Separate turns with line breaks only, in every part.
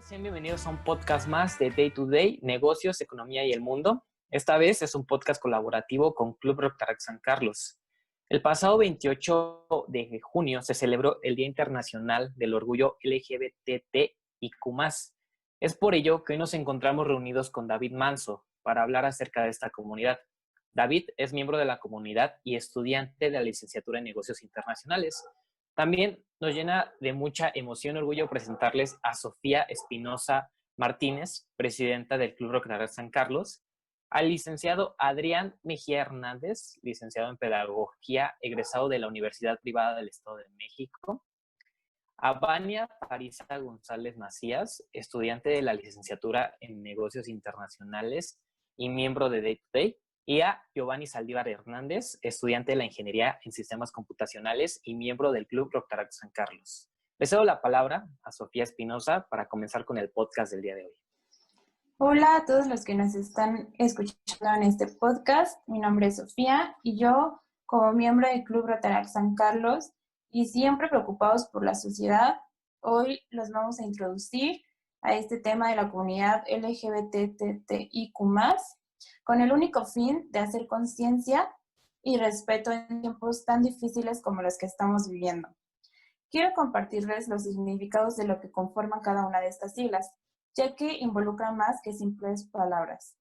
Sean bienvenidos a un podcast más de Day to Day, Negocios, Economía y el Mundo. Esta vez es un podcast colaborativo con Club Rotaract San Carlos. El pasado 28 de junio se celebró el Día Internacional del Orgullo LGBTIQ+. Es por ello que hoy nos encontramos reunidos con David Manso para hablar acerca de esta comunidad. David es miembro de la comunidad y estudiante de la licenciatura en Negocios Internacionales. También nos llena de mucha emoción y orgullo presentarles a Sofía Espinosa Martínez, presidenta del Club Rotaract San Carlos, al licenciado Adrián Mejía Hernández, licenciado en Pedagogía, egresado de la Universidad Privada del Estado de México, a Vania Parisa González Macías, estudiante de la licenciatura en Negocios Internacionales y miembro de Day to Day, y a Giovanni Saldívar Hernández, estudiante de la Ingeniería en Sistemas Computacionales y miembro del Club Rotaract San Carlos. Le cedo la palabra a Sofía Espinosa para comenzar con el podcast del día de hoy.
Hola a todos los que nos están escuchando en este podcast. Mi nombre es Sofía y yo, como miembro del Club Rotaract San Carlos y siempre preocupados por la sociedad, hoy los vamos a introducir a este tema de la comunidad LGBTIQ+, con el único fin de hacer conciencia y respeto en tiempos tan difíciles como los que estamos viviendo. Quiero compartirles los significados de lo que conforman cada una de estas siglas, ya que involucra más que simples palabras.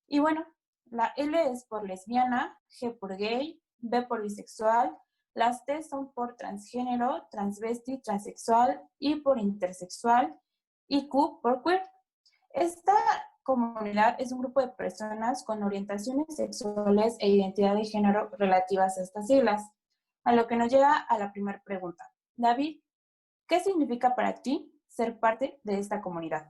Y bueno, la L es por lesbiana, G por gay, B por bisexual, las T son por transgénero, transvesti, transexual, I por intersexual y Q por queer. Esta comunidad es un grupo de personas con orientaciones sexuales e identidad de género relativas a estas siglas, a lo que nos lleva a la primera pregunta. David, ¿qué significa para ti ser parte de esta comunidad?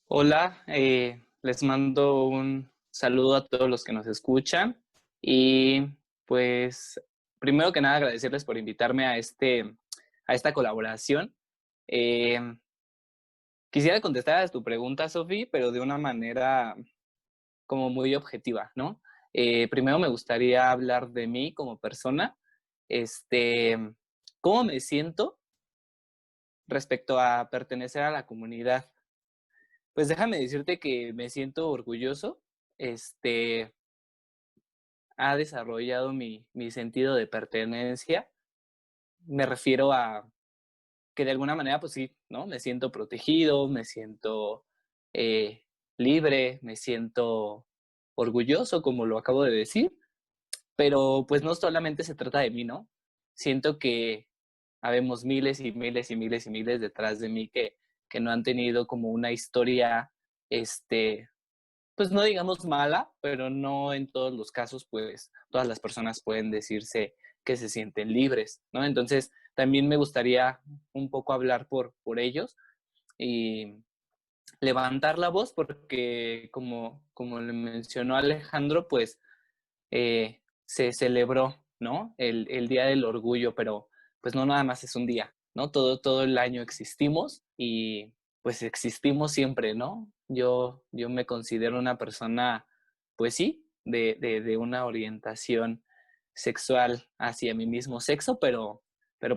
Hola, les mando un saludo a todos los que nos escuchan y pues primero que nada agradecerles por invitarme a esta colaboración. Quisiera contestar a tu pregunta, Sofi, pero de una manera como muy objetiva, ¿no? Primero me gustaría hablar de mí como persona, cómo me siento respecto a pertenecer a la comunidad. Pues déjame decirte que me siento orgulloso, ha desarrollado mi sentido de pertenencia. Me refiero a que de alguna manera, pues sí, ¿no? Me siento protegido, me siento libre, me siento orgulloso, como lo acabo de decir, pero pues no solamente se trata de mí, ¿no? Siento que habemos miles y miles y miles y miles detrás de mí que no han tenido como una historia, pues no digamos mala, pero no en todos los casos, pues todas las personas pueden decirse que se sienten libres, ¿no? Entonces, también me gustaría un poco hablar por ellos y levantar la voz porque, como le mencionó Alejandro, pues se celebró, ¿no? El Día del Orgullo, pero pues no nada más es un día, ¿no? Todo el año existimos y pues existimos siempre, ¿no? Yo me considero una persona, pues sí, de una orientación sexual hacia mi mismo sexo, pero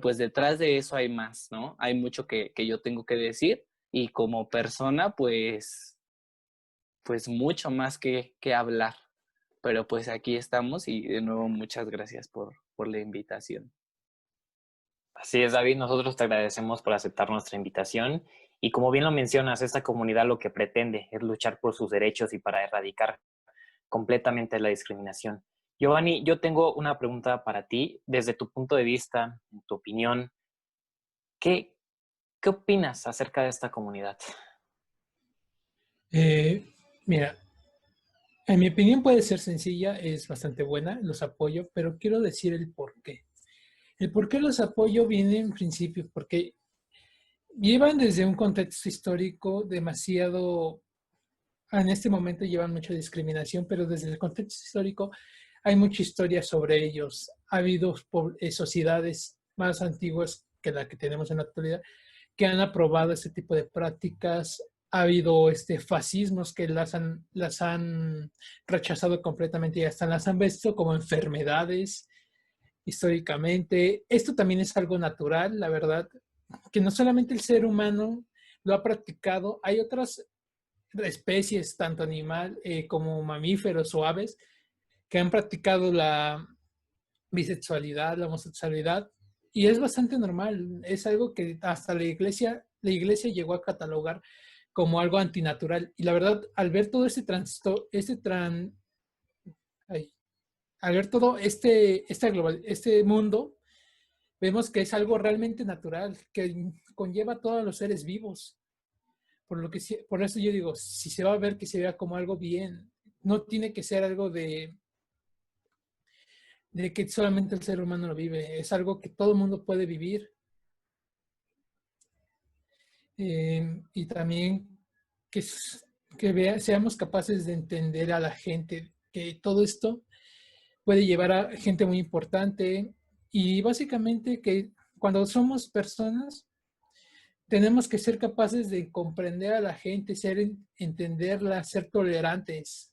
pues detrás de eso hay más, ¿no? Hay mucho que yo tengo que decir y como persona, pues mucho más que hablar. Pero pues aquí estamos y de nuevo muchas gracias por la invitación. Así es, David, nosotros te agradecemos por aceptar nuestra invitación y como bien lo mencionas, esta comunidad lo que pretende es luchar por sus derechos y para erradicar completamente la discriminación. Giovanni, yo tengo una pregunta para ti. Desde tu punto de vista, en tu opinión, ¿qué opinas acerca de esta comunidad?
Mira, en mi opinión puede ser sencilla, es bastante buena, los apoyo, pero quiero decir el por qué. El por qué los apoyo viene en principio porque llevan desde un contexto histórico demasiado, en este momento llevan mucha discriminación, pero desde el contexto histórico hay mucha historia sobre ellos. Ha habido sociedades más antiguas que la que tenemos en la actualidad que han aprobado este tipo de prácticas. Ha habido fascismos que las han rechazado completamente y hasta las han visto como enfermedades históricamente. Esto también es algo natural, la verdad. que no solamente el ser humano lo ha practicado, hay otras especies, tanto animal como mamíferos o aves, que han practicado la bisexualidad, la homosexualidad, y es bastante normal, es algo que hasta la iglesia llegó a catalogar como algo antinatural. Y la verdad, al ver todo al ver todo este mundo, vemos que es algo realmente natural, que conlleva a todos los seres vivos. Por eso yo digo, si se va a ver, que se vea como algo bien, no tiene que ser algo de que solamente el ser humano lo vive, es algo que todo el mundo puede vivir. Y también que, seamos capaces de entender a la gente, que todo esto puede llevar a gente muy importante, y básicamente que cuando somos personas tenemos que ser capaces de comprender a la gente, entenderla, ser tolerantes.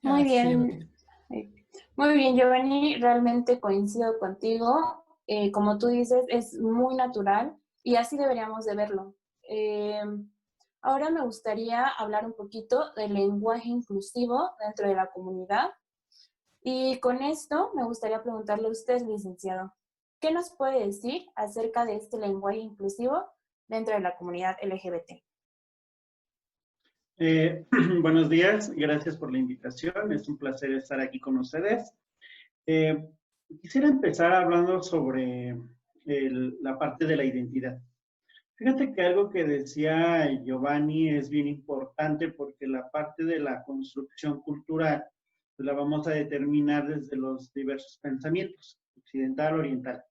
Muy
Así sería mi
bien,
opinión.
muy bien, Giovanni, realmente coincido contigo. Como tú dices, es muy natural y así deberíamos de verlo. Eh, Ahora me gustaría hablar un poquito del lenguaje inclusivo dentro de la comunidad. Y con esto me gustaría preguntarle a usted, licenciado, ¿qué nos puede decir acerca de este lenguaje inclusivo dentro de la comunidad LGBT?
Buenos días, gracias por la invitación, es un placer estar aquí con ustedes. Eh, Quisiera empezar hablando sobre la parte de la identidad. Fíjate que algo que decía Giovanni es bien importante porque la parte de la construcción cultural pues la vamos a determinar desde los diversos pensamientos, occidental, oriental.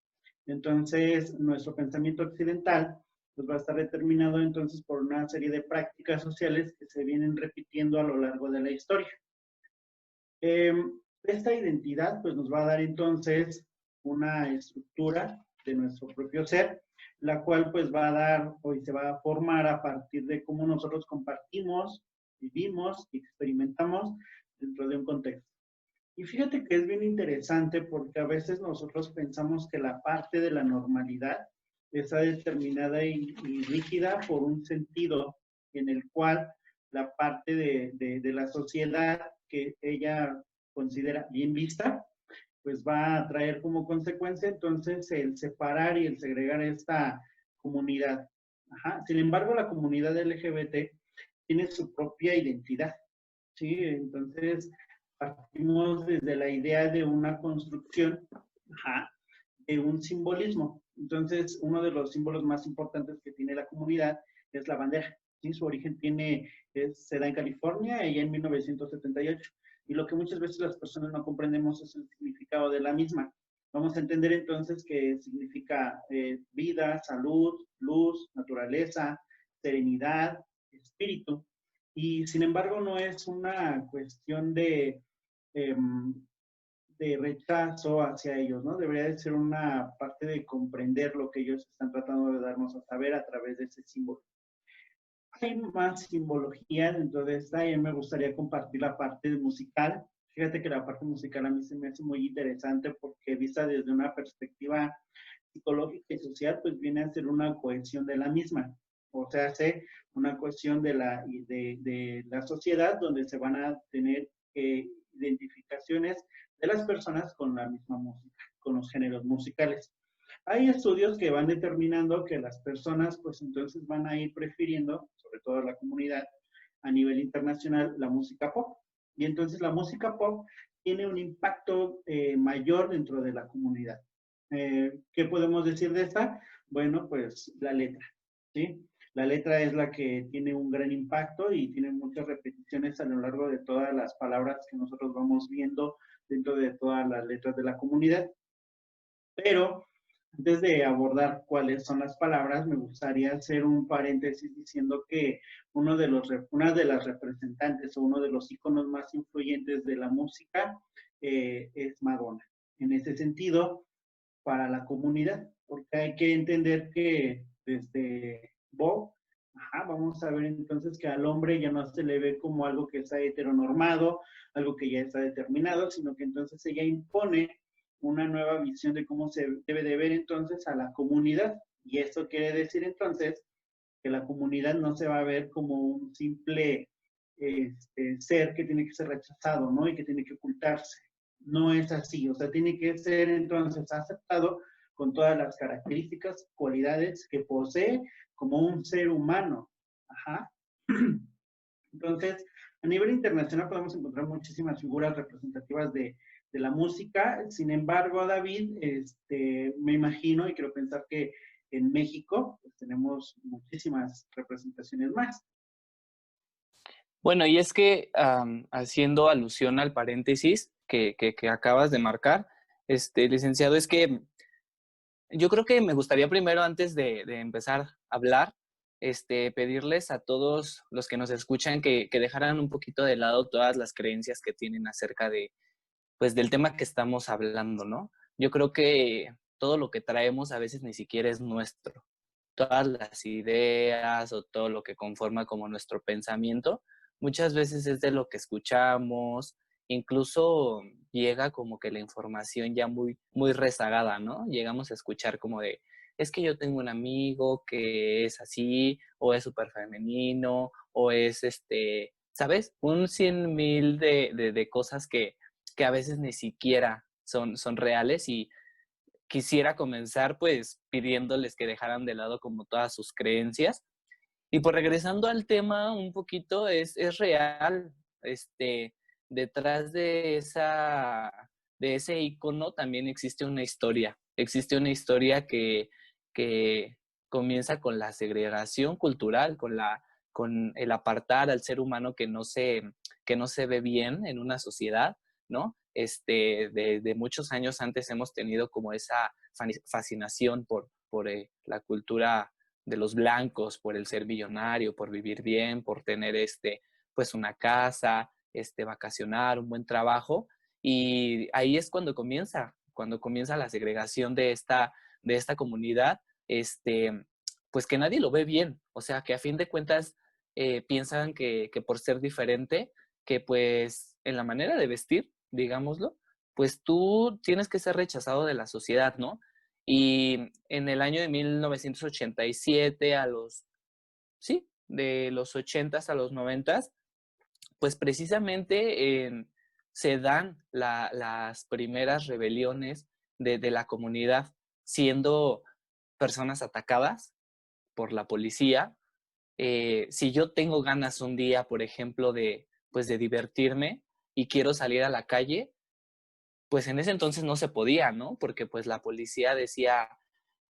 Entonces, nuestro pensamiento occidental pues va a estar determinado entonces por una serie de prácticas sociales que se vienen repitiendo a lo largo de la historia. Esta identidad pues nos va a dar entonces una estructura de nuestro propio ser, la cual pues va a dar y se va a formar a partir de cómo nosotros compartimos, vivimos y experimentamos dentro de un contexto. Y fíjate que es bien interesante porque a veces nosotros pensamos que la parte de la normalidad está determinada y rígida por un sentido en el cual la parte de la sociedad que ella considera bien vista, pues va a traer como consecuencia entonces el separar y el segregar esta comunidad. Ajá. Sin embargo, la comunidad LGBT tiene su propia identidad, ¿sí? Entonces, partimos desde la idea de una construcción, ajá, de un simbolismo. Entonces, uno de los símbolos más importantes que tiene la comunidad es la bandera. ¿Sí? Su origen se da en California, ella en 1978. Y lo que muchas veces las personas no comprendemos es el significado de la misma. Vamos a entender entonces que significa vida, salud, luz, naturaleza, serenidad, espíritu. Y sin embargo no es una cuestión de rechazo hacia ellos, ¿no? Debería de ser una parte de comprender lo que ellos están tratando de darnos a saber a través de ese símbolo. Hay más simbología dentro de esta y me gustaría compartir la parte musical. Fíjate que la parte musical a mí se me hace muy interesante porque vista desde una perspectiva psicológica y social, pues viene a ser una cohesión de la misma. O sea, hace una cohesión de la sociedad donde se van a tener identificaciones de las personas con la misma música, con los géneros musicales. Hay estudios que van determinando que las personas, pues entonces van a ir prefiriendo, sobre todo la comunidad, a nivel internacional, la música pop. Y entonces la música pop tiene un impacto mayor dentro de la comunidad. ¿Qué podemos decir de esta? Bueno, pues la letra, ¿sí? La letra es la que tiene un gran impacto y tiene muchas repeticiones a lo largo de todas las palabras que nosotros vamos viendo dentro de todas las letras de la comunidad. Pero antes de abordar cuáles son las palabras, me gustaría hacer un paréntesis diciendo que una de las representantes o uno de los íconos más influyentes de la música es Madonna. En ese sentido, para la comunidad, porque hay que entender que desde Bob, vamos a ver entonces que al hombre ya no se le ve como algo que está heteronormado, algo que ya está determinado, sino que entonces ella impone una nueva visión de cómo se debe de ver entonces a la comunidad. Y esto quiere decir entonces que la comunidad no se va a ver como un simple ser que tiene que ser rechazado, ¿no? Y que tiene que ocultarse. No es así, o sea, tiene que ser entonces aceptado con todas las características, cualidades que posee como un ser humano. Ajá. Entonces, a nivel internacional podemos encontrar muchísimas figuras representativas de la música. Sin embargo, David, me imagino y quiero pensar que en México pues, tenemos muchísimas representaciones más.
Bueno, y es que haciendo alusión al paréntesis que acabas de marcar, licenciado, es que yo creo que me gustaría primero, antes de empezar a hablar, pedirles a todos los que nos escuchan que dejaran un poquito de lado todas las creencias que tienen acerca de, pues, del tema que estamos hablando, ¿no? Yo creo que todo lo que traemos a veces ni siquiera es nuestro. Todas las ideas o todo lo que conforma como nuestro pensamiento, muchas veces es de lo que escuchamos, incluso llega como que la información ya muy, muy rezagada, ¿no? Llegamos a escuchar como de, es que yo tengo un amigo que es así, o es súper femenino, o es ¿sabes? Un 100,000 de cosas que a veces ni siquiera son reales y quisiera comenzar pues pidiéndoles que dejaran de lado como todas sus creencias. Y pues regresando al tema un poquito, es real, detrás de ese icono también existe una historia que comienza con la segregación cultural, con el apartar al ser humano que no se ve bien en una sociedad, ¿no? De muchos años antes hemos tenido como esa fascinación por la cultura de los blancos, por el ser millonario, por vivir bien, por tener pues una casa, vacacionar, un buen trabajo. Y ahí es cuando comienza la segregación de esta comunidad, pues que nadie lo ve bien. O sea, que a fin de cuentas piensan que por ser diferente, que pues en la manera de vestir, digámoslo, pues tú tienes que ser rechazado de la sociedad, ¿no? Y en el año de 1987, sí, de los 80s a los 90s, pues precisamente se dan las primeras rebeliones de la comunidad, siendo personas atacadas por la policía. Si yo tengo ganas un día, por ejemplo, pues de divertirme y quiero salir a la calle, pues en ese entonces no se podía, ¿no? Porque pues la policía decía,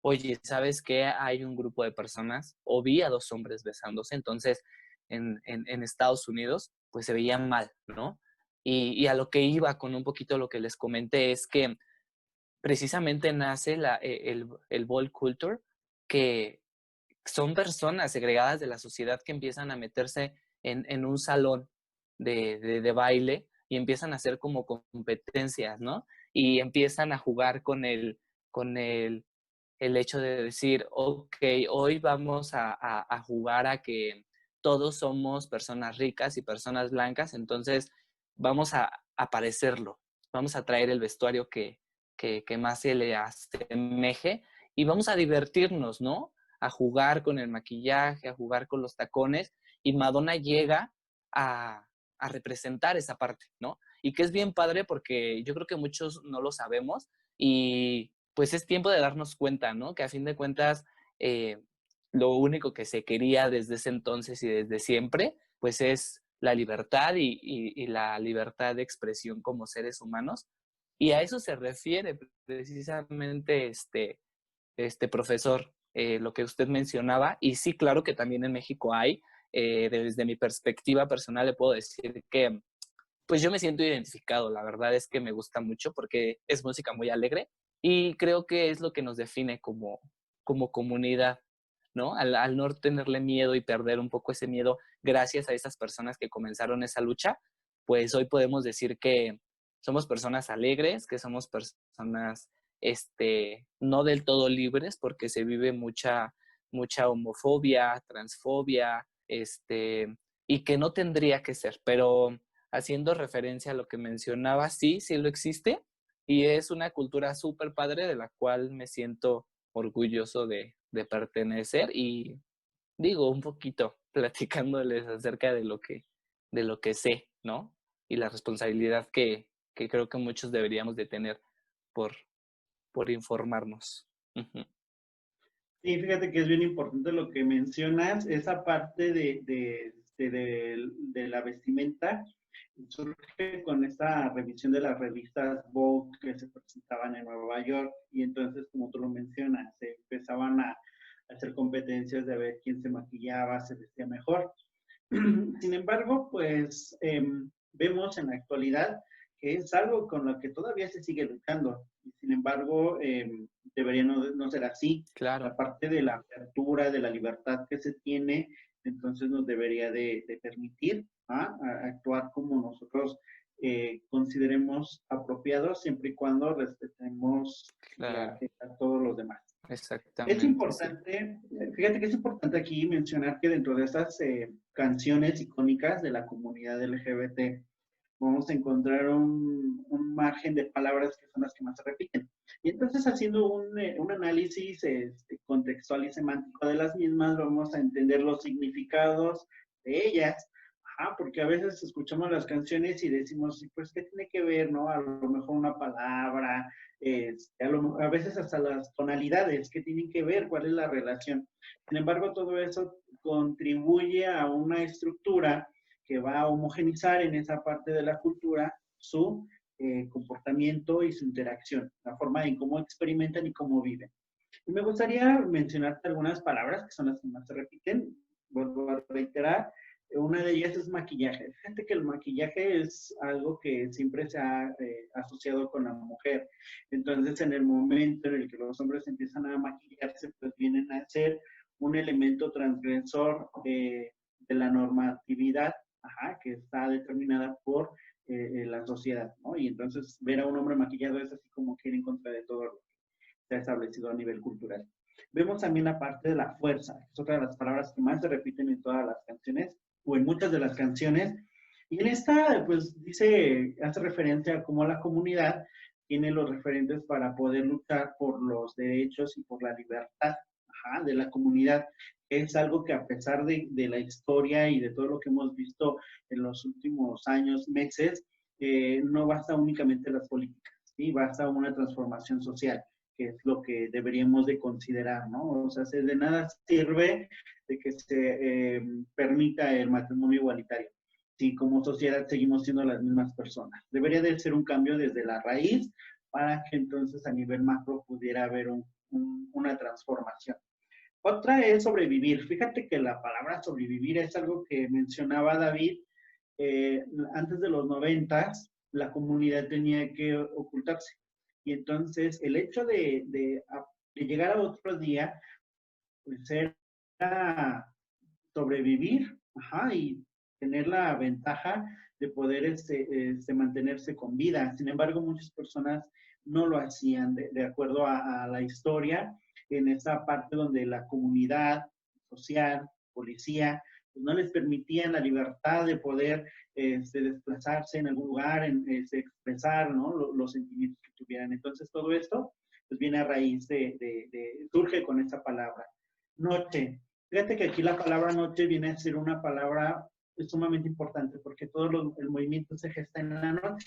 oye, ¿sabes qué? Hay un grupo de personas, o vi a dos hombres besándose, entonces en Estados Unidos, pues se veían mal, ¿no? Y a lo que iba con un poquito lo que les comenté es que precisamente nace el ball culture, que son personas segregadas de la sociedad que empiezan a meterse en un salón de baile y empiezan a hacer como competencias, ¿no? Y empiezan a jugar con el hecho de decir, ok, hoy vamos a jugar a que todos somos personas ricas y personas blancas, entonces vamos a parecerlo, vamos a traer el vestuario que más se le asemeje y vamos a divertirnos, ¿no? A jugar con el maquillaje, a jugar con los tacones, y Madonna llega a representar esa parte, ¿no? Y que es bien padre porque yo creo que muchos no lo sabemos y pues es tiempo de darnos cuenta, ¿no? Que a fin de cuentas lo único que se quería desde ese entonces y desde siempre, pues es la libertad y la libertad de expresión como seres humanos. Y a eso se refiere precisamente este profesor, lo que usted mencionaba. Y sí, claro que también en México hay, desde mi perspectiva personal le puedo decir que pues yo me siento identificado, la verdad es que me gusta mucho porque es música muy alegre y creo que es lo que nos define como comunidad, ¿no? Al no tenerle miedo y perder un poco ese miedo gracias a esas personas que comenzaron esa lucha, pues hoy podemos decir que somos personas alegres, que somos personas no del todo libres porque se vive mucha homofobia, transfobia, y que no tendría que ser, pero haciendo referencia a lo que mencionaba, sí, sí lo existe Y es una cultura súper padre de la cual me siento orgulloso de pertenecer y digo, un poquito platicándoles acerca de lo que sé, ¿no? Y la responsabilidad que creo que muchos deberíamos de tener por, por informarnos. Ujú.
Sí, fíjate que es bien importante lo que mencionas, esa parte de la vestimenta surge con esta revisión de las revistas Vogue que se presentaban en Nueva York y entonces, como tú lo mencionas, se empezaban a hacer competencias de ver quién se maquillaba, se vestía mejor. Sin embargo, pues vemos en la actualidad que es algo con lo que todavía se sigue luchando. Y sin embargo, debería no ser así. La
Claro,
parte de la apertura, de la libertad que se tiene, entonces nos debería de permitir actuar como nosotros consideremos apropiados, siempre y cuando respetemos
claro,
a todos los demás. Es
exactamente, sí.
importante, fíjate que es importante aquí mencionar que dentro de estas canciones icónicas de la comunidad LGBT vamos a encontrar un margen de palabras que son las que más se repiten. Y entonces haciendo un análisis contextual y semántico de las mismas, vamos a entender los significados de ellas. Ajá, porque a veces escuchamos las canciones y decimos, pues, ¿qué tiene que ver, no? A lo mejor una palabra, a veces hasta las tonalidades, ¿qué tienen que ver? ¿Cuál es la relación? Sin embargo, todo eso contribuye a una estructura que va a homogenizar en esa parte de la cultura su comportamiento y su interacción, la forma en cómo experimentan y cómo viven. Y me gustaría mencionarte algunas palabras que son las que más se repiten. Vuelvo a reiterar, una de ellas es maquillaje. Fíjate que el maquillaje es algo que siempre se ha asociado con la mujer. Entonces, en el momento en el que los hombres empiezan a maquillarse, pues vienen a ser un elemento transgresor de la normatividad, que está determinada por la sociedad, ¿no? Y entonces ver a un hombre maquillado es así como que ir en contra de todo lo que se ha establecido a nivel cultural. Vemos también la parte de la fuerza, que es otra de las palabras que más se repiten en todas las canciones, o en muchas de las canciones. Y en esta, pues dice, hace referencia a cómo la comunidad tiene los referentes para poder luchar por los derechos y por la libertad de la comunidad. Es algo que a pesar de la historia y de todo lo que hemos visto en los últimos años, meses, no basta únicamente las políticas, ¿sí? Basta una transformación social, que es lo que deberíamos de considerar, ¿no? O sea, de nada sirve de que se permita el matrimonio igualitario si como sociedad seguimos siendo las mismas personas. Debería de ser un cambio desde la raíz para que entonces a nivel macro pudiera haber una transformación. Otra es sobrevivir. Fíjate que la palabra sobrevivir es algo que mencionaba David. Antes de los 90s, la comunidad tenía que ocultarse. Y entonces el hecho de llegar a otro día, pues era sobrevivir, y tener la ventaja de poder mantenerse con vida. Sin embargo, muchas personas no lo hacían de acuerdo a la historia, en esa parte donde la comunidad social, policía, pues no les permitían la libertad de poder desplazarse en algún lugar, expresar, ¿no? los sentimientos que tuvieran. Entonces, todo esto pues viene a raíz surge con esta palabra. Noche. Fíjate que aquí la palabra noche viene a ser una palabra sumamente importante porque todo el movimiento se gesta en la noche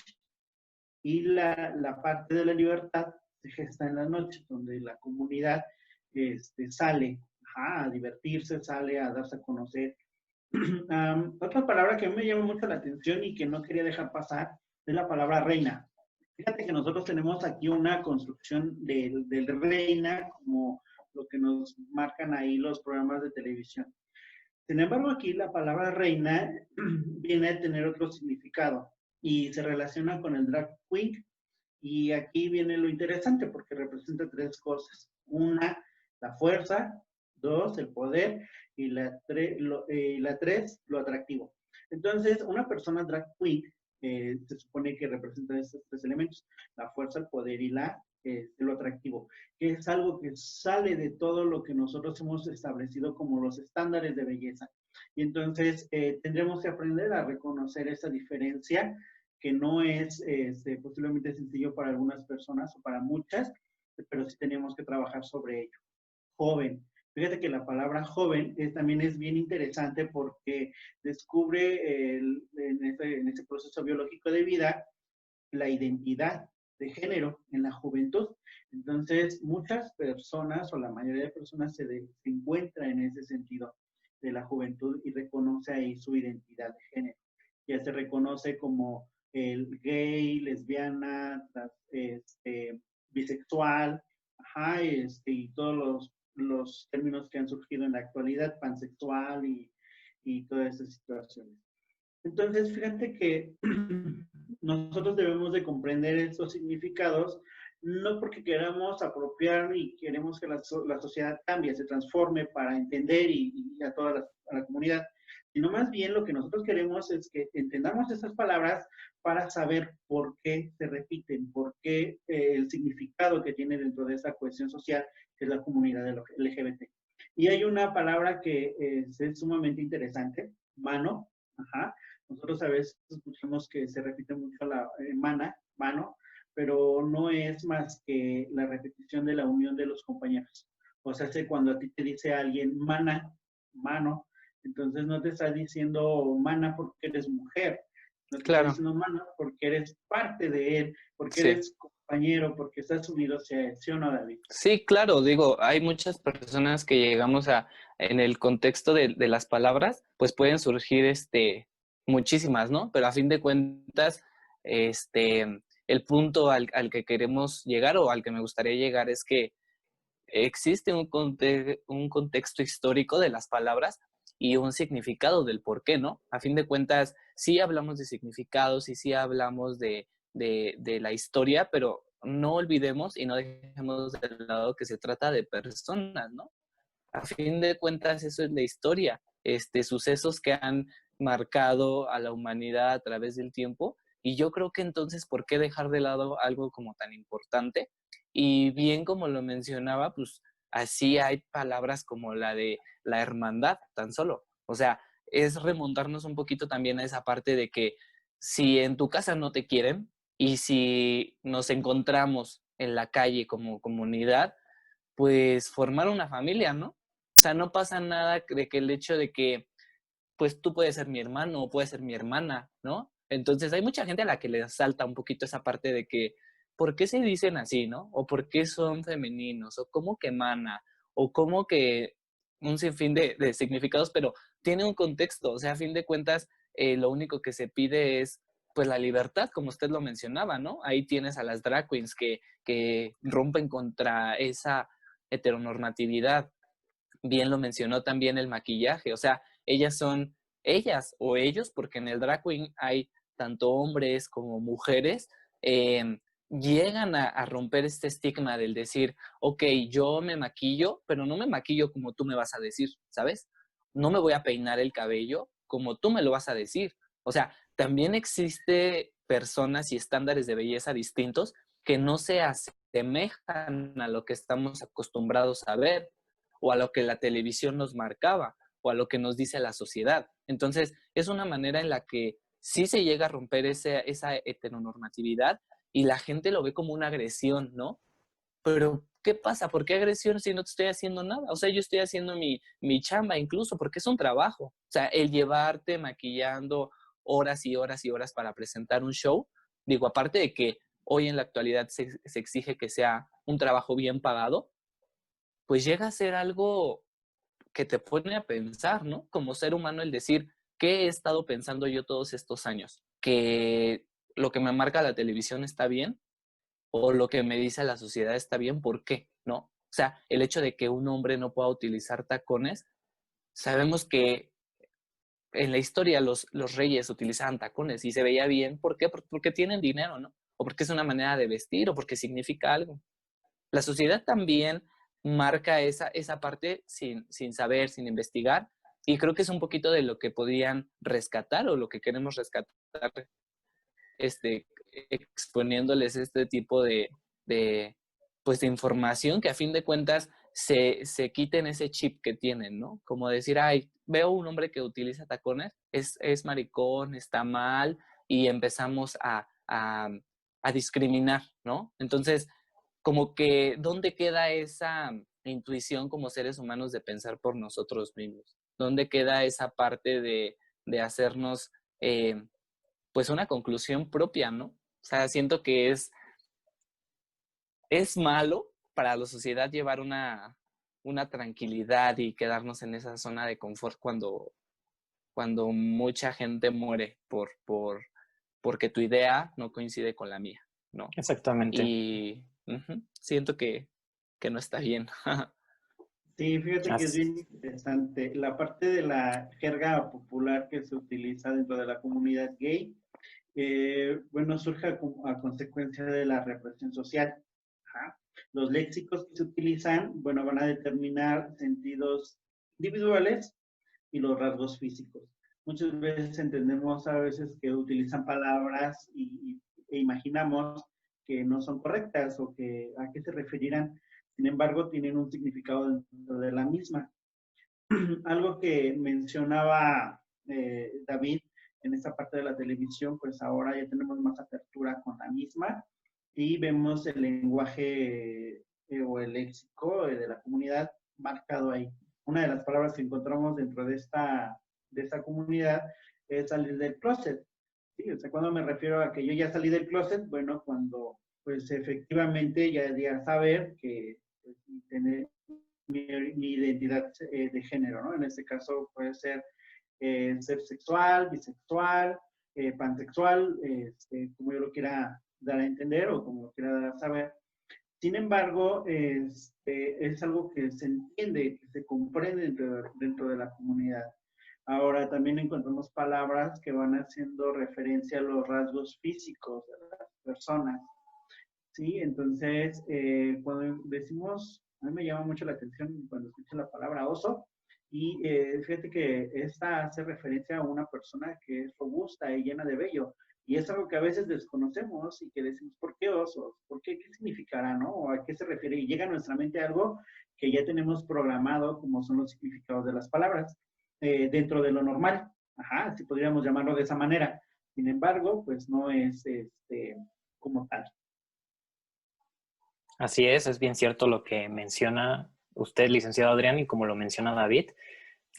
y la parte de la libertad se gesta en la noche, donde la comunidad sale a divertirse, sale a darse a conocer. Otra palabra que a mí me llama mucho la atención y que no quería dejar pasar es la palabra reina. Fíjate que nosotros tenemos aquí una construcción del reina como lo que nos marcan ahí los programas de televisión. Sin embargo, aquí la palabra reina viene a tener otro significado y se relaciona con el drag queen. Y aquí viene lo interesante porque representa tres cosas. Una, la fuerza. Dos, el poder. Y la tres, lo atractivo. Entonces, una persona drag queen se supone que representa estos tres elementos: la fuerza, el poder y lo atractivo, que es algo que sale de todo lo que nosotros hemos establecido como los estándares de belleza. Y entonces tendremos que aprender a reconocer esa diferencia que no es posiblemente sencillo para algunas personas o para muchas, pero sí tenemos que trabajar sobre ello. Joven. Fíjate que la palabra joven también es bien interesante porque descubre en ese proceso biológico de vida la identidad de género en la juventud. Entonces, muchas personas o la mayoría de personas se encuentra en ese sentido de la juventud y reconoce ahí su identidad de género. Ya se reconoce como el gay, lesbiana, bisexual, ajá, y todos los términos que han surgido en la actualidad, pansexual y todas esas situaciones. Entonces, fíjate que nosotros debemos de comprender estos significados, no porque queramos apropiar y queremos que la sociedad cambie, se transforme para entender y a toda la comunidad, sino más bien lo que nosotros queremos es que entendamos esas palabras para saber por qué se repiten, por qué el significado que tiene dentro de esa cohesión social, que es la comunidad LGBT. Y hay una palabra que es sumamente interesante, mano, ajá. Nosotros a veces escuchamos que se repite mucho la mano, pero no es más que la repetición de la unión de los compañeros. O sea, cuando a ti te dice alguien mano, entonces no te está diciendo mana porque eres mujer, no te está diciendo mana porque eres parte de él, porque eres compañero, porque estás unido hacia él, ¿sí o no, David?
Sí, claro, digo, hay muchas personas que llegamos en el contexto de las palabras, pues pueden surgir muchísimas, ¿no? Pero a fin de cuentas, el punto al que queremos llegar o al que me gustaría llegar es que existe un contexto histórico de las palabras y un significado del por qué, ¿no? A fin de cuentas, sí hablamos de significados y sí hablamos de la historia, pero no olvidemos y no dejemos de lado que se trata de personas, ¿no? A fin de cuentas, eso es la historia, sucesos que han marcado a la humanidad a través del tiempo, y yo creo que entonces, ¿por qué dejar de lado algo como tan importante? Y bien como lo mencionaba, pues así hay palabras como la de la hermandad, tan solo. O sea, es remontarnos un poquito también a esa parte de que si en tu casa no te quieren y si nos encontramos en la calle como comunidad, pues formar una familia, ¿no? O sea, no pasa nada de que el hecho de que, pues tú puedes ser mi hermano o puedes ser mi hermana, ¿no? Entonces hay mucha gente a la que le salta un poquito esa parte de que, ¿por qué se dicen así, no? O ¿por qué son femeninos? O ¿cómo que mana? O ¿cómo que un sinfín de significados? Pero tiene un contexto, o sea, a fin de cuentas, lo único que se pide es, pues, la libertad, como usted lo mencionaba, ¿no? Ahí tienes a las drag queens que rompen contra esa heteronormatividad. Bien lo mencionó también el maquillaje, o sea, ellas o ellos, porque en el drag queen hay tanto hombres como mujeres, llegan a romper este estigma del decir, ok, yo me maquillo, pero no me maquillo como tú me vas a decir, ¿sabes? No me voy a peinar el cabello como tú me lo vas a decir. O sea, también existe personas y estándares de belleza distintos que no se asemejan a lo que estamos acostumbrados a ver o a lo que la televisión nos marcaba o a lo que nos dice la sociedad. Entonces, es una manera en la que sí se llega a romper esa heteronormatividad y la gente lo ve como una agresión, ¿no? Pero, ¿qué pasa? ¿Por qué agresión si no te estoy haciendo nada? O sea, yo estoy haciendo mi chamba incluso, porque es un trabajo. O sea, el llevarte maquillando horas y horas y horas para presentar un show, digo, aparte de que hoy en la actualidad se exige que sea un trabajo bien pagado, pues llega a ser algo que te pone a pensar, ¿no? Como ser humano, el decir, ¿qué he estado pensando yo todos estos años? ¿Que lo que me marca la televisión está bien? ¿O lo que me dice la sociedad está bien? ¿Por qué? ¿No? O sea, el hecho de que un hombre no pueda utilizar tacones, sabemos que en la historia los reyes utilizaban tacones y se veía bien. ¿Por qué? Porque tienen dinero, ¿no? O porque es una manera de vestir o porque significa algo. La sociedad también marca esa parte sin saber, sin investigar, y creo que es un poquito de lo que podrían rescatar o lo que queremos rescatar, exponiéndoles este tipo pues, de información que a fin de cuentas se quiten ese chip que tienen, ¿no? Como decir, ay, veo un hombre que utiliza tacones, es maricón, está mal, y empezamos a discriminar, ¿no? Entonces, como que, ¿dónde queda esa intuición como seres humanos de pensar por nosotros mismos? ¿Dónde queda esa parte de hacernos, pues, una conclusión propia, ¿no? O sea, siento que es malo para la sociedad llevar una tranquilidad y quedarnos en esa zona de confort cuando mucha gente muere porque tu idea no coincide con la mía, ¿no?
Exactamente.
Y siento que no está bien.
Sí, fíjate que es bien interesante. La parte de la jerga popular que se utiliza dentro de la comunidad gay, bueno, surge a consecuencia de la represión social. Ajá. Los léxicos que se utilizan, bueno, van a determinar sentidos individuales y los rasgos físicos. Muchas veces entendemos a veces que utilizan palabras e imaginamos que no son correctas o que a qué se referirán. Sin embargo, tienen un significado dentro de la misma. Algo que mencionaba David en esta parte de la televisión, pues ahora ya tenemos más apertura con la misma y vemos el lenguaje o el léxico de la comunidad marcado ahí. Una de las palabras que encontramos dentro de esta comunidad es salir del closet. ¿Sí? O sea, cuando me refiero a que yo ya salí del closet, bueno, cuando pues efectivamente ya saber que pues, tener mi identidad de género, ¿no? En este caso puede ser sexual, bisexual, pansexual, como yo lo quiera dar a entender o como lo quiera dar a saber. Sin embargo, es algo que se entiende, que se comprende dentro de la comunidad. Ahora también encontramos palabras que van haciendo referencia a los rasgos físicos de las personas. ¿Sí? Entonces, cuando decimos, a mí me llama mucho la atención cuando escucho la palabra oso, y fíjate que esta hace referencia a una persona que es robusta y llena de vello, y es algo que a veces desconocemos y que decimos, ¿por qué osos? ¿Por qué? ¿Qué significará, no? ¿O a qué se refiere? Y llega a nuestra mente algo que ya tenemos programado, como son los significados de las palabras, dentro de lo normal. Ajá, si podríamos llamarlo de esa manera. Sin embargo, pues no es como tal.
Así es bien cierto lo que menciona usted, licenciado Adrián, y como lo menciona David.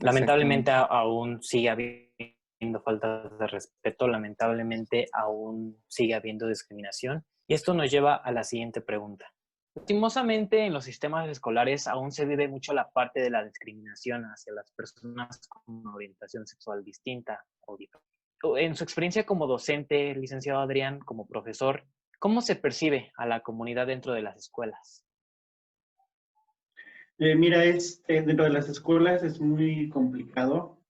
Lamentablemente aún sigue habiendo faltas de respeto, lamentablemente aún sigue habiendo discriminación. Y esto nos lleva a la siguiente pregunta. Lastimosamente, en los sistemas escolares aún se vive mucho la parte de la discriminación hacia las personas con una orientación sexual distinta o diferente. En su experiencia como docente, licenciado Adrián, como profesor, ¿cómo se percibe a la comunidad dentro de las escuelas?
Mira, dentro de las escuelas es muy complicado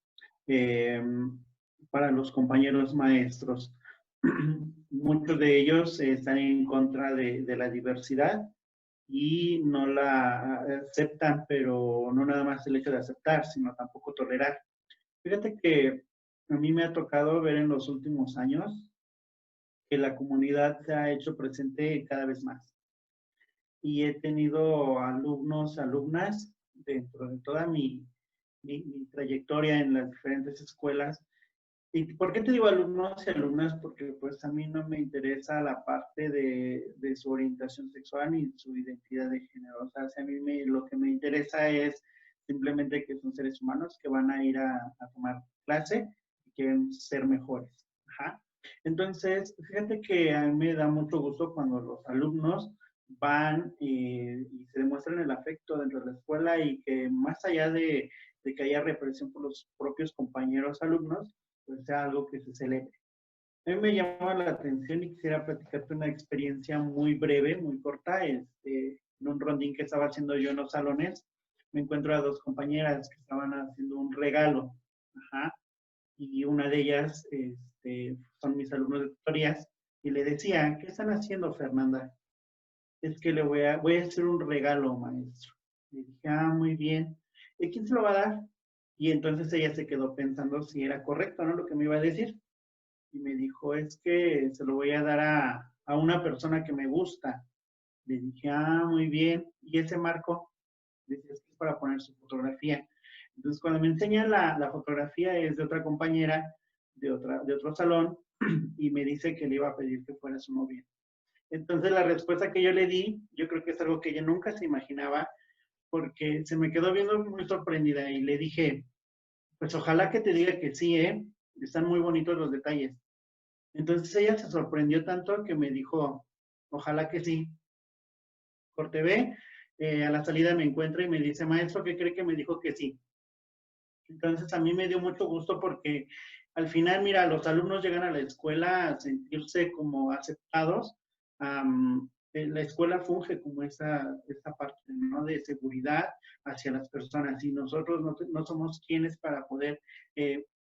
para los compañeros maestros. Muchos de ellos están en contra de la diversidad y no la aceptan, pero no nada más el hecho de aceptar, sino tampoco tolerar. Fíjate que a mí me ha tocado ver en los últimos años que la comunidad se ha hecho presente cada vez más. Y he tenido alumnos, alumnas, dentro de toda mi trayectoria en las diferentes escuelas. ¿Y por qué te digo alumnos y alumnas? Porque pues a mí no me interesa la parte de su orientación sexual ni su identidad de género. O sea, a mí lo que me interesa es simplemente que son seres humanos que van a ir a tomar clase y quieren ser mejores. Ajá. Entonces, fíjate que a mí me da mucho gusto cuando los alumnos van y se demuestran el afecto dentro de la escuela y que más allá de que haya represión por los propios compañeros alumnos, pues sea algo que se celebre. A mí me llama la atención y quisiera platicarte una experiencia muy breve, muy corta. En un rondín que estaba haciendo yo en los salones, me encuentro a dos compañeras que estaban haciendo un regalo. Ajá. Y una de ellas son mis alumnos de tutorías y le decía, ¿qué están haciendo, Fernanda? Es que voy a hacer un regalo, maestro. Le dije, muy bien. ¿Y quién se lo va a dar? Y entonces ella se quedó pensando si era correcto, ¿no? Lo que me iba a decir. Y me dijo, es que se lo voy a dar a una persona que me gusta. Le dije, muy bien. ¿Y ese marco? Dice, es que es para poner su fotografía. Entonces, cuando me enseñan la fotografía es de otra compañera de otro salón y me dice que le iba a pedir que fuera su novia. Entonces la respuesta que yo le di, yo creo que es algo que ella nunca se imaginaba, porque se me quedó viendo muy sorprendida y le dije, pues ojalá que te diga que sí, ¿eh? Están muy bonitos los detalles. Entonces ella se sorprendió tanto que me dijo, ojalá que sí. Corte B, a la salida me encuentra y me dice, maestro, ¿qué cree que me dijo que sí? Entonces a mí me dio mucho gusto porque al final, mira, los alumnos llegan a la escuela a sentirse como aceptados. La escuela funge como esta parte, ¿no? De seguridad hacia las personas y nosotros no somos quienes para poder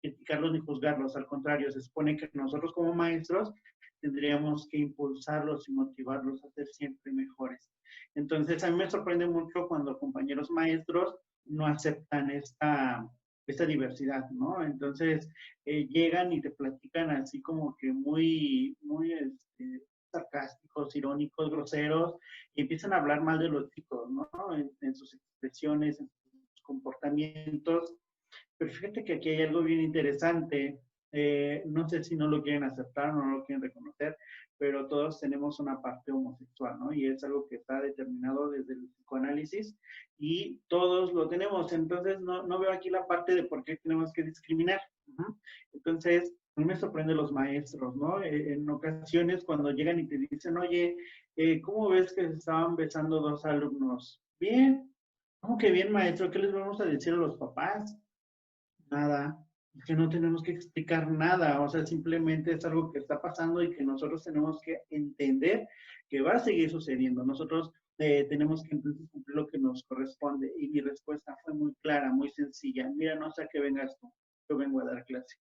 criticarlos ni juzgarlos, al contrario, se supone que nosotros como maestros tendríamos que impulsarlos y motivarlos a ser siempre mejores. Entonces a mí me sorprende mucho cuando compañeros maestros no aceptan esta diversidad, ¿no? Entonces, llegan y te platican así como que muy, muy sarcásticos, irónicos, groseros, y empiezan a hablar mal de los chicos, ¿no? En sus expresiones, en sus comportamientos. Pero fíjate que aquí hay algo bien interesante. No sé si no lo quieren aceptar o no lo quieren reconocer, pero todos tenemos una parte homosexual, ¿no? Y es algo que está determinado desde el psicoanálisis y todos lo tenemos. Entonces, no veo aquí la parte de por qué tenemos que discriminar. Entonces, a mí me sorprende los maestros, ¿no? En ocasiones cuando llegan y te dicen, oye, ¿cómo ves que se estaban besando dos alumnos? Bien. ¿Cómo que bien, maestro? ¿Qué les vamos a decir a los papás? Nada, es que no tenemos que explicar nada, o sea, simplemente es algo que está pasando y que nosotros tenemos que entender que va a seguir sucediendo. Nosotros tenemos que entonces cumplir lo que nos corresponde y mi respuesta fue muy clara, muy sencilla. Mira, no sé a qué vengas tú, yo vengo a dar clase,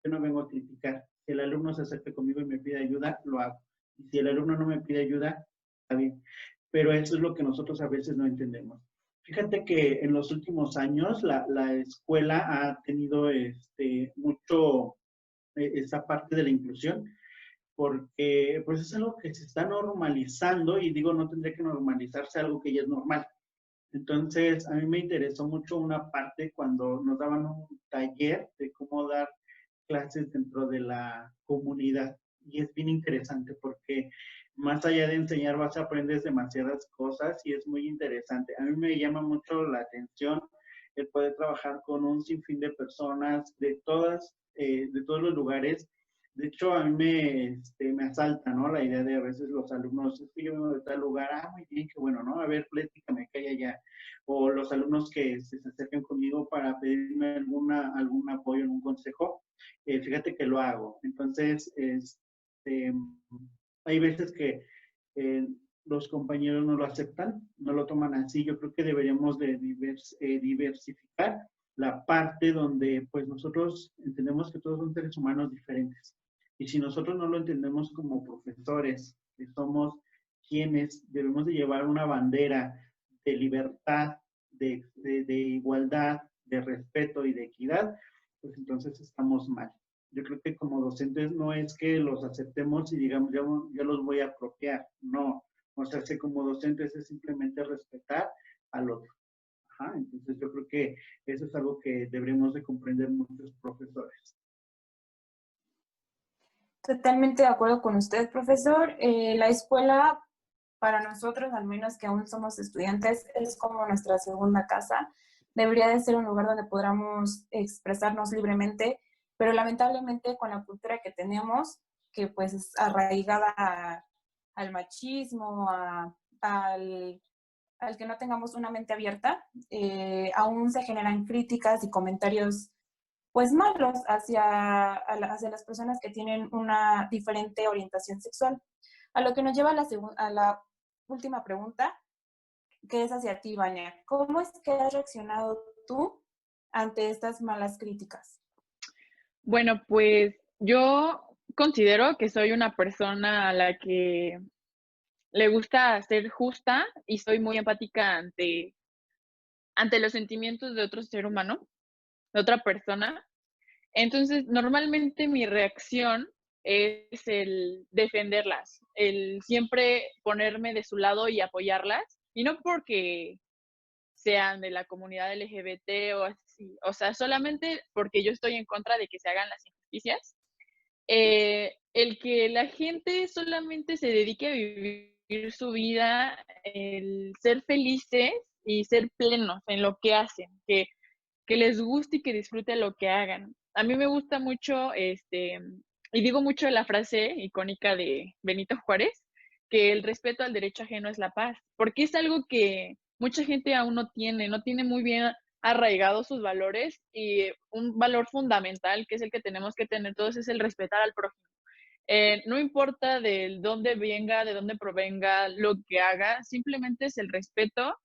yo no vengo a criticar. Si el alumno se acerca conmigo y me pide ayuda, lo hago. Y si el alumno no me pide ayuda, está bien. Pero eso es lo que nosotros a veces no entendemos. Fíjate que en los últimos años la escuela ha tenido mucho esa parte de la inclusión, porque pues es algo que se está normalizando y digo, no tendría que normalizarse algo que ya es normal. Entonces, a mí me interesó mucho una parte cuando nos daban un taller de cómo dar clases dentro de la comunidad. Y es bien interesante porque más allá de enseñar vas a aprender demasiadas cosas y es muy interesante. A mí me llama mucho la atención el poder trabajar con un sinfín de personas de todos los lugares. De hecho, a mí me asalta, ¿no? La idea de a veces los alumnos, es que yo vengo de tal lugar, muy bien, qué bueno, ¿no? A ver, platícame, ¿qué hay allá? O los alumnos que se acercan conmigo para pedirme algún apoyo, algún consejo, fíjate que lo hago. Entonces, hay veces que eh, los compañeros no lo aceptan, no lo toman así. Yo creo que deberíamos de diversificar la parte donde pues nosotros entendemos que todos son seres humanos diferentes. Y si nosotros no lo entendemos como profesores, que somos quienes debemos de llevar una bandera de libertad, de igualdad, de respeto y de equidad, pues entonces estamos mal. Yo creo que como docentes no es que los aceptemos y digamos, ya los voy a apropiar, no. O sea, como docentes es simplemente respetar al otro. Ajá, entonces yo creo que eso es algo que deberíamos de comprender muchos profesores.
Totalmente de acuerdo con usted, profesor. La escuela, para nosotros, al menos que aún somos estudiantes, es como nuestra segunda casa. Debería de ser un lugar donde podamos expresarnos libremente, pero lamentablemente con la cultura que tenemos, que pues es arraigada al machismo, al que no tengamos una mente abierta, aún se generan críticas y comentarios pues malos hacia las personas que tienen una diferente orientación sexual. A lo que nos lleva a la última pregunta, que es hacia ti, Vania. ¿Cómo es que has reaccionado tú ante estas malas críticas?
Bueno, pues yo considero que soy una persona a la que le gusta ser justa y soy muy empática ante los sentimientos de otro ser humano, de otra persona. Entonces, normalmente mi reacción es el defenderlas, el siempre ponerme de su lado y apoyarlas, y no porque sean de la comunidad LGBT o así, o sea, solamente porque yo estoy en contra de que se hagan las injusticias. el que la gente solamente se dedique a vivir su vida, el ser felices y ser plenos en lo que hacen, que les guste y que disfruten lo que hagan. A mí me gusta mucho, y digo mucho la frase icónica de Benito Juárez, que el respeto al derecho ajeno es la paz, porque es algo que mucha gente aún no tiene muy bien arraigados sus valores, y un valor fundamental que es el que tenemos que tener todos es el respetar al prójimo. No importa de dónde venga, de dónde provenga, lo que haga, simplemente es el respeto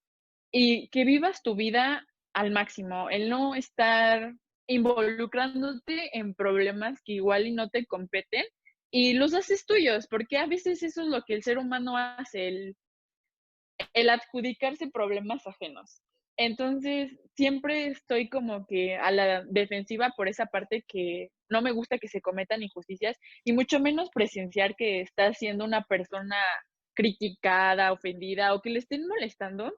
y que vivas tu vida al máximo, el no estar involucrándote en problemas que igual y no te competen y los haces tuyos, porque a veces eso es lo que el ser humano hace, el adjudicarse problemas ajenos. Entonces, siempre estoy como que a la defensiva por esa parte, que no me gusta que se cometan injusticias y mucho menos presenciar que está siendo una persona criticada, ofendida o que le estén molestando.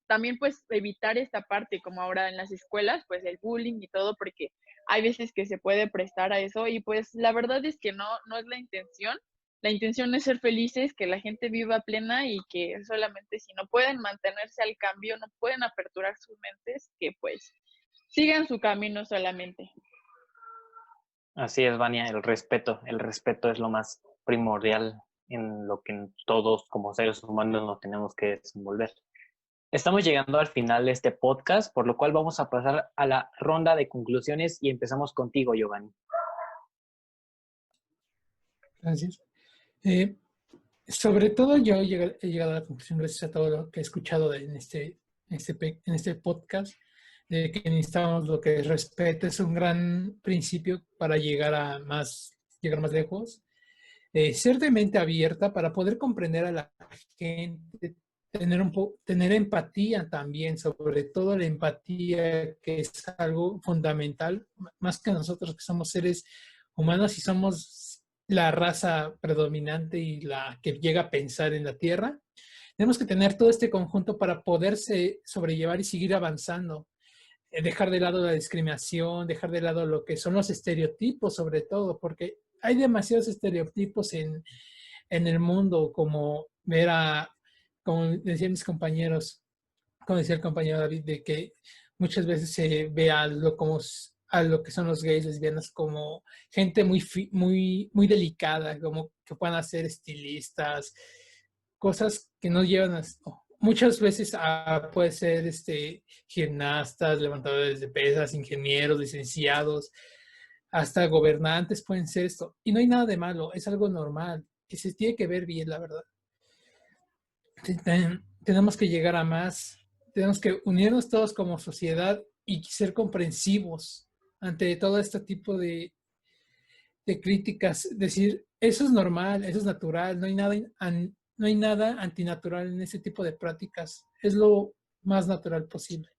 También pues evitar esta parte, como ahora en las escuelas, pues el bullying y todo, porque hay veces que se puede prestar a eso y pues la verdad es que no es la intención. La intención es ser felices, que la gente viva plena y que solamente si no pueden mantenerse al cambio, no pueden aperturar sus mentes, que pues sigan su camino solamente.
Así es, Vania, el respeto es lo más primordial en lo que todos como seres humanos nos tenemos que desenvolver. Estamos llegando al final de este podcast, por lo cual vamos a pasar a la ronda de conclusiones y empezamos contigo, Giovanni.
Gracias. Sobre todo yo he llegado a la conclusión, gracias a todo lo que he escuchado en este podcast, de que necesitamos lo que es respeto, es un gran principio para llegar más lejos. Ser de mente abierta para poder comprender a la gente, tener empatía también, sobre todo la empatía, que es algo fundamental, más que nosotros que somos seres humanos y somos la raza predominante y la que llega a pensar en la Tierra. Tenemos que tener todo este conjunto para poderse sobrellevar y seguir avanzando. Dejar de lado la discriminación, dejar de lado lo que son los estereotipos sobre todo, porque hay demasiados estereotipos en el mundo, como como decían mis compañeros, como decía el compañero David, de que muchas veces se ve a lo que son los gays, lesbianas, como gente muy delicada, como que puedan ser estilistas, cosas que no llevan muchas veces puede ser gimnastas, levantadores de pesas, ingenieros, licenciados, hasta gobernantes pueden ser esto. Y no hay nada de malo, es algo normal, que se tiene que ver bien, la verdad. Tenemos que llegar a más, tenemos que unirnos todos como sociedad y ser comprensivos ante todo este tipo de críticas. Decir, eso es normal, eso es natural, no hay nada antinatural en ese tipo de prácticas. Es lo más natural posible.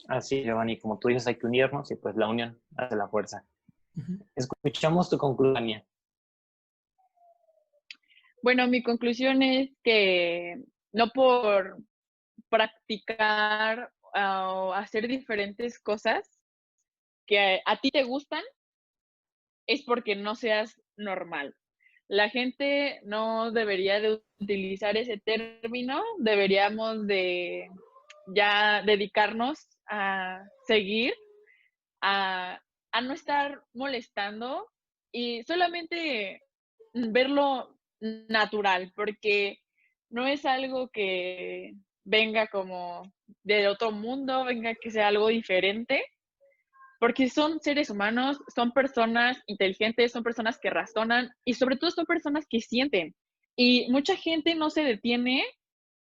Así, Giovanni, como tú dices, hay que unirnos y pues la unión hace la fuerza.
Uh-huh.
Escuchamos tu conclusión, Vania.
Bueno, mi conclusión es que no por practicar o hacer diferentes cosas que a ti te gustan es porque no seas normal. La gente no debería de utilizar ese término, deberíamos de ya dedicarnos a seguir, a no estar molestando y solamente verlo natural, porque no es algo que venga como de otro mundo, venga que sea algo diferente, porque son seres humanos, son personas inteligentes, son personas que razonan y sobre todo son personas que sienten. Y mucha gente no se detiene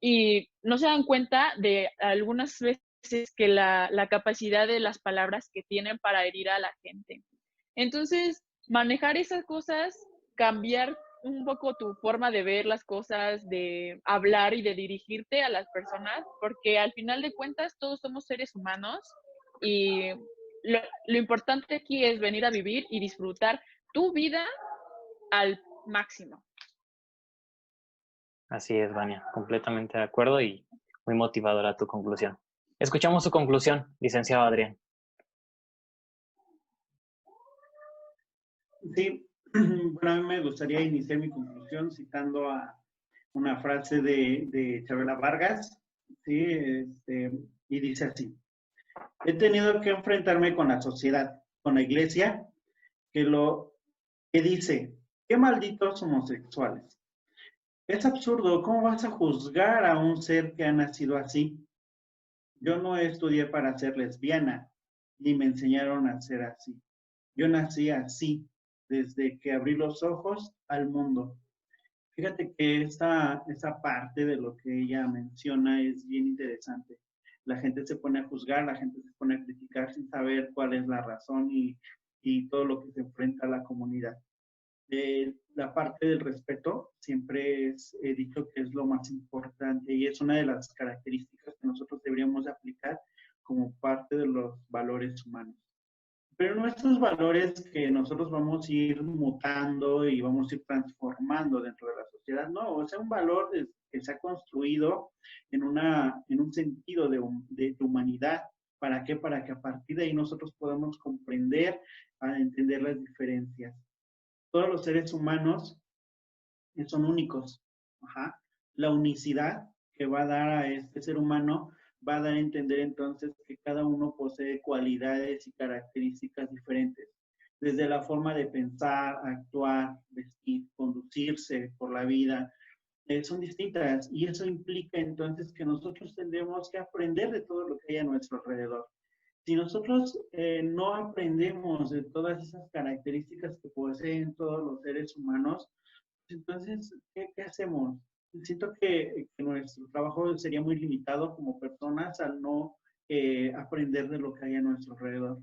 y no se dan cuenta de algunas veces que la capacidad de las palabras que tienen para herir a la gente. Entonces, manejar esas cosas, cambiar un poco tu forma de ver las cosas, de hablar y de dirigirte a las personas, porque al final de cuentas todos somos seres humanos y lo importante aquí es venir a vivir y disfrutar tu vida al máximo.
Así es, Vania, completamente de acuerdo y muy motivadora tu conclusión. Escuchamos su conclusión, licenciado Adrián.
Sí, bueno, a mí me gustaría iniciar mi conclusión citando a una frase de Chabela Vargas, ¿sí? Y dice así: he tenido que enfrentarme con la sociedad, con la iglesia, que dice, qué malditos homosexuales. Es absurdo, ¿cómo vas a juzgar a un ser que ha nacido así? Yo no estudié para ser lesbiana, ni me enseñaron a ser así. Yo nací así, desde que abrí los ojos al mundo. Fíjate que esa parte de lo que ella menciona es bien interesante. La gente se pone a juzgar, la gente se pone a criticar sin saber cuál es la razón y todo lo que se enfrenta a la comunidad. La parte del respeto siempre he dicho que es lo más importante y es una de las características que nosotros deberíamos aplicar como parte de los valores humanos. Pero nuestros valores que nosotros vamos a ir mutando y vamos a ir transformando dentro de la sociedad, no, o sea, un valor que se ha construido en un sentido de humanidad. ¿Para qué? Para que a partir de ahí nosotros podamos comprender, a entender las diferencias. Todos los seres humanos son únicos. Ajá. La unicidad que va a dar a este ser humano va a dar a entender entonces que cada uno posee cualidades y características diferentes, desde la forma de pensar, actuar, vestir, conducirse por la vida, son distintas y eso implica entonces que nosotros tendremos que aprender de todo lo que hay a nuestro alrededor. Si nosotros no aprendemos de todas esas características que poseen todos los seres humanos, entonces, ¿qué hacemos? Siento que nuestro trabajo sería muy limitado como personas al no aprender de lo que hay a nuestro alrededor.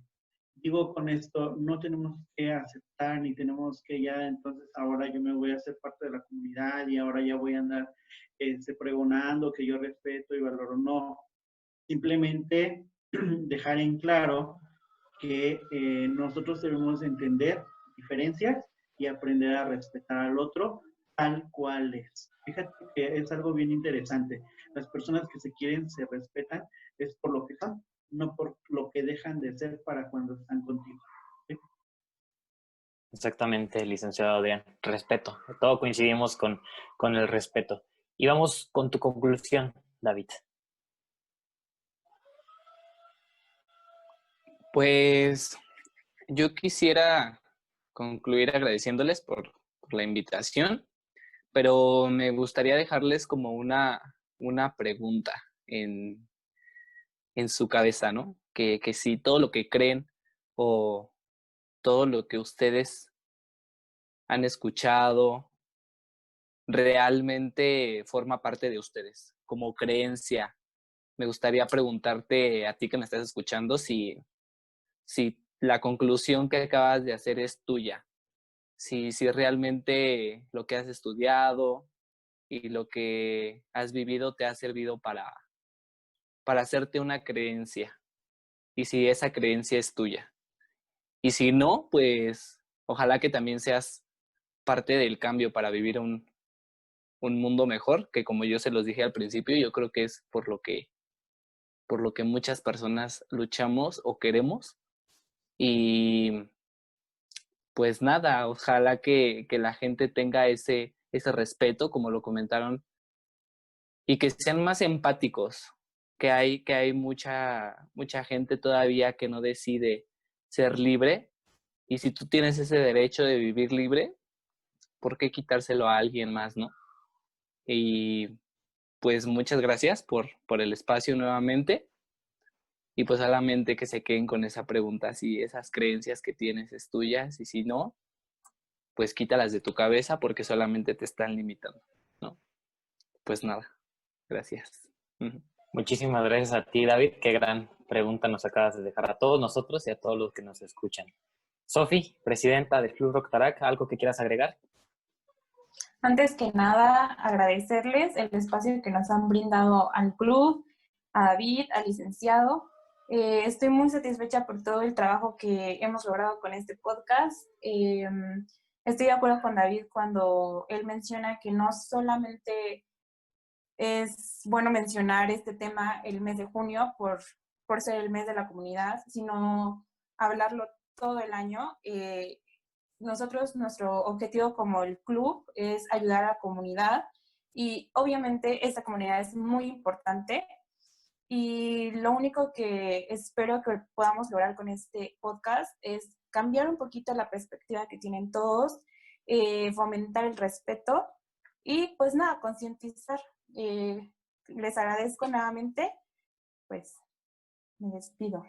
Digo con esto, no tenemos que aceptar ni tenemos que ya, entonces ahora yo me voy a hacer parte de la comunidad y ahora ya voy a andar pregonando que yo respeto y valoro. No, simplemente dejar en claro que nosotros debemos entender diferencias y aprender a respetar al otro tal cual es. Fíjate que es algo bien interesante. Las personas que se quieren se respetan es por lo que son, no por lo que dejan de ser para cuando están contigo. ¿Sí?
Exactamente, licenciado Adrián. Respeto. Todo coincidimos con el respeto. Y vamos con tu conclusión, David.
Pues yo quisiera concluir agradeciéndoles por la invitación, pero me gustaría dejarles como una pregunta en, en su cabeza, ¿no? Que si todo lo que creen o todo lo que ustedes han escuchado realmente forma parte de ustedes, como creencia. Me gustaría preguntarte a ti que me estás escuchando si la conclusión que acabas de hacer es tuya, si realmente lo que has estudiado y lo que has vivido te ha servido para hacerte una creencia y si esa creencia es tuya. Y si no, pues ojalá que también seas parte del cambio para vivir un mundo mejor, que como yo se los dije al principio, yo creo que es por lo que muchas personas luchamos o queremos. Y pues nada, ojalá que la gente tenga ese respeto, como lo comentaron, y que sean más empáticos, que hay mucha gente todavía que no decide ser libre, y si tú tienes ese derecho de vivir libre, ¿por qué quitárselo a alguien más, no? Y pues muchas gracias por el espacio nuevamente, y pues solamente que se queden con esa pregunta, si esas creencias que tienes es tuyas, y si no, pues quítalas de tu cabeza porque solamente te están limitando, ¿no? Pues nada, gracias.
Muchísimas gracias a ti, David. Qué gran pregunta nos acabas de dejar a todos nosotros y a todos los que nos escuchan. Sofi, presidenta del Club Rotaract, ¿algo que quieras agregar?
Antes que nada, agradecerles el espacio que nos han brindado al club, a David, al licenciado. Estoy muy satisfecha por todo el trabajo que hemos logrado con este podcast. Estoy de acuerdo con David cuando él menciona que no solamente es bueno mencionar este tema el mes de junio por ser el mes de la comunidad, sino hablarlo todo el año. nosotros, nuestro objetivo como el club es ayudar a la comunidad y obviamente esta comunidad es muy importante y lo único que espero que podamos lograr con este podcast es cambiar un poquito la perspectiva que tienen todos, fomentar el respeto y pues nada, concientizar. Les agradezco nuevamente, pues me despido.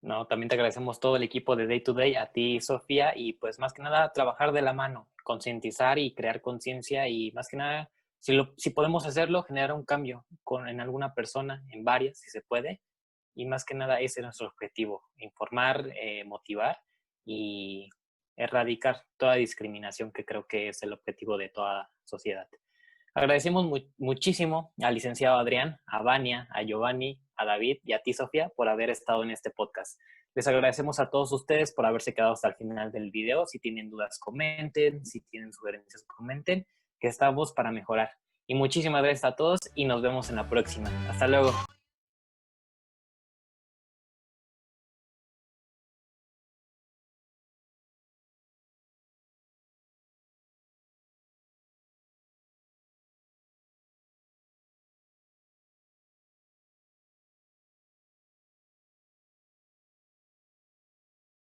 No, también te agradecemos todo el equipo de Day to Day, a ti, Sofía, y pues más que nada trabajar de la mano, concientizar y crear conciencia y más que nada, si podemos hacerlo, generar un cambio en alguna persona, en varias, si se puede, y más que nada ese es nuestro objetivo, informar, motivar y erradicar toda discriminación que creo que es el objetivo de toda sociedad. Agradecemos muchísimo al licenciado Adrián, a Vania, a Giovanni, a David y a ti, Sofía, por haber estado en este podcast. Les agradecemos a todos ustedes por haberse quedado hasta el final del video. Si tienen dudas, comenten. Si tienen sugerencias, comenten, que estamos para mejorar. Y muchísimas gracias a todos y nos vemos en la próxima. Hasta luego.